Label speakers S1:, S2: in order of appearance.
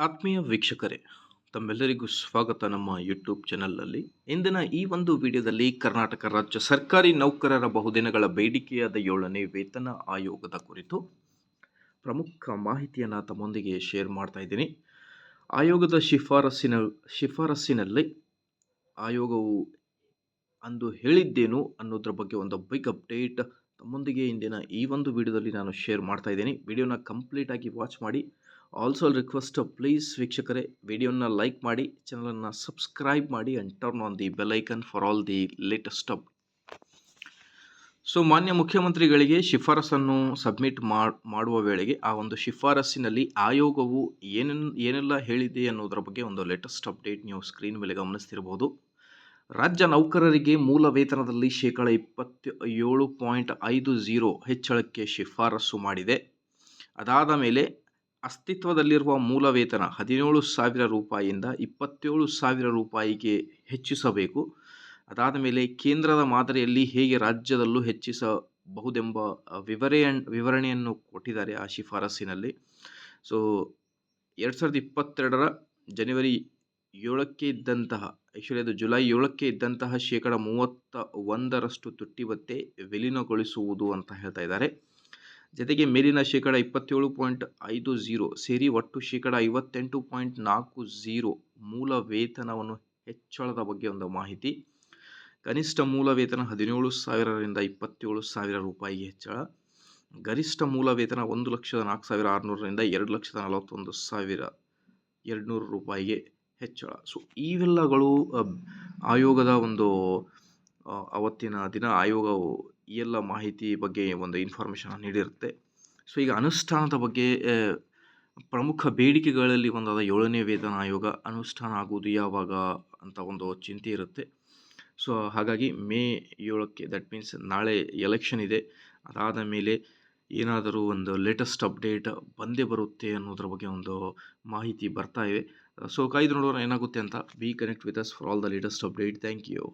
S1: ಆತ್ಮೀಯ ವೀಕ್ಷಕರೇ, ತಮ್ಮೆಲ್ಲರಿಗೂ ಸ್ವಾಗತ ನಮ್ಮ ಯೂಟ್ಯೂಬ್ ಚಾನಲ್ನಲ್ಲಿ. ಇಂದಿನ ಈ ಒಂದು ವಿಡಿಯೋದಲ್ಲಿ ಕರ್ನಾಟಕ ರಾಜ್ಯ ಸರ್ಕಾರಿ ನೌಕರರ ಬಹುದಿನಗಳ ಬೇಡಿಕೆಯಾದ 7ನೇ ವೇತನ ಆಯೋಗದ ಕುರಿತು ಪ್ರಮುಖ ಮಾಹಿತಿಯನ್ನು ತಮ್ಮೊಂದಿಗೆ ಶೇರ್ ಮಾಡ್ತಾ ಇದ್ದೀನಿ. ಆಯೋಗದ ಶಿಫಾರಸ್ಸಿನಲ್ಲಿ ಆಯೋಗವು ಅಂದು ಹೇಳಿದ್ದೇನು ಅನ್ನೋದ್ರ ಬಗ್ಗೆ ಒಂದು ಬಿಗ್ ಅಪ್ಡೇಟ್ ತಮ್ಮೊಂದಿಗೆ ಇಂದಿನ ಈ ಒಂದು ವಿಡಿಯೋದಲ್ಲಿ ನಾನು ಶೇರ್ ಮಾಡ್ತಾ ಇದ್ದೀನಿ. ವಿಡಿಯೋನ ಕಂಪ್ಲೀಟಾಗಿ ವಾಚ್ ಮಾಡಿ. ಆಲ್ಸೋ ರಿಕ್ವೆಸ್ಟ್, ಪ್ಲೀಸ್ ವೀಕ್ಷಕರೇ, ವಿಡಿಯೋನ ಲೈಕ್ ಮಾಡಿ, ಚಾನಲನ್ನು ಸಬ್ಸ್ಕ್ರೈಬ್ ಮಾಡಿ and turn on the bell icon for all the latest up. So ಮಾನ್ಯ ಮುಖ್ಯಮಂತ್ರಿಗಳಿಗೆ ಶಿಫಾರಸನ್ನು ಸಬ್ಮಿಟ್ ಮಾಡುವ ವೇಳೆಗೆ ಆ ಒಂದು ಶಿಫಾರಸ್ಸಿನಲ್ಲಿ ಆಯೋಗವು ಏನೆಲ್ಲ ಹೇಳಿದೆ ಅನ್ನೋದರ ಬಗ್ಗೆ ಒಂದು ಲೇಟೆಸ್ಟ್ ಅಪ್ಡೇಟ್ ನೀವು ಸ್ಕ್ರೀನ್ ಮೇಲೆ ಗಮನಿಸ್ತಿರಬಹುದು. ರಾಜ್ಯ ನೌಕರರಿಗೆ ಮೂಲ ವೇತನದಲ್ಲಿ 27.50% ಹೆಚ್ಚಳಕ್ಕೆ ಶಿಫಾರಸು ಮಾಡಿದೆ. ಅದಾದ ಮೇಲೆ ಅಸ್ತಿತ್ವದಲ್ಲಿರುವ ಮೂಲ ವೇತನ 17,000 ರೂಪಾಯಿಯಿಂದ 27,000 ರೂಪಾಯಿಗೆ ಹೆಚ್ಚಿಸಬೇಕು. ಅದಾದ ಮೇಲೆ ಕೇಂದ್ರದ ಮಾದರಿಯಲ್ಲಿ ಹೇಗೆ ರಾಜ್ಯದಲ್ಲೂ ಹೆಚ್ಚಿಸಬಹುದೆಂಬ ವಿವರಣೆಯನ್ನು ಕೊಟ್ಟಿದ್ದಾರೆ ಆ ಶಿಫಾರಸ್ಸಿನಲ್ಲಿ. ಸೊ 2022ರ ಜನವರಿ 7ಕ್ಕೆ ಇದ್ದಂತಹ, ಆ್ಯಕ್ಚುಲಿ ಅದು ಜುಲೈ 7ಕ್ಕೆ ಇದ್ದಂತಹ 31% ತುಟ್ಟಿ ಭತ್ಯೆ ವಿಲೀನಗೊಳಿಸುವುದು ಅಂತ ಹೇಳ್ತಾ ಇದ್ದಾರೆ. ಜೊತೆಗೆ ಮೇಲಿನ 27.50% ಸೇರಿ ಒಟ್ಟು 58.40% ಮೂಲ ವೇತನವನ್ನು ಹೆಚ್ಚಳದ ಬಗ್ಗೆ ಒಂದು ಮಾಹಿತಿ. ಕನಿಷ್ಠ ಮೂಲ ವೇತನ 17,000ರಿಂದ 27,000 ರೂಪಾಯಿಗೆ ಹೆಚ್ಚಳ. ಗರಿಷ್ಠ ಮೂಲ ವೇತನ 1,04,600ರಿಂದ 2,41,200 ರೂಪಾಯಿಗೆ ಹೆಚ್ಚಳ. ಸೊ ಇವೆಲ್ಲಗಳು ಆಯೋಗದ ಒಂದು ಅವತ್ತಿನ ದಿನ ಆಯೋಗವು ಈ ಎಲ್ಲ ಮಾಹಿತಿ ಬಗ್ಗೆ ಒಂದು ಇನ್ಫಾರ್ಮೇಷನ್ ನೀಡಿರುತ್ತೆ. ಸೊ ಈಗ ಅನುಷ್ಠಾನದ ಬಗ್ಗೆ ಪ್ರಮುಖ ಬೇಡಿಕೆಗಳಲ್ಲಿ ಒಂದಾದ 7ನೇ ವೇತನ ಆಯೋಗ ಅನುಷ್ಠಾನ ಆಗುವುದು ಯಾವಾಗ ಅಂತ ಒಂದು ಚಿಂತೆ ಇರುತ್ತೆ. ಸೊ ಹಾಗಾಗಿ ಮೇ 7ಕ್ಕೆ, ದಟ್ ಮೀನ್ಸ್ ನಾಳೆ ಎಲೆಕ್ಷನ್ ಇದೆ. ಅದಾದ ಮೇಲೆ ಏನಾದರೂ ಒಂದು ಲೇಟೆಸ್ಟ್ ಅಪ್ಡೇಟ್ ಬಂದೇ ಬರುತ್ತೆ ಅನ್ನೋದ್ರ ಬಗ್ಗೆ ಒಂದು ಮಾಹಿತಿ ಬರ್ತಾ ಇವೆ. ಸೊ ಕಾಯ್ದು ನೋಡೋಣ ಏನಾಗುತ್ತೆ ಅಂತ. Be connect with us for all the latest update. Thank you.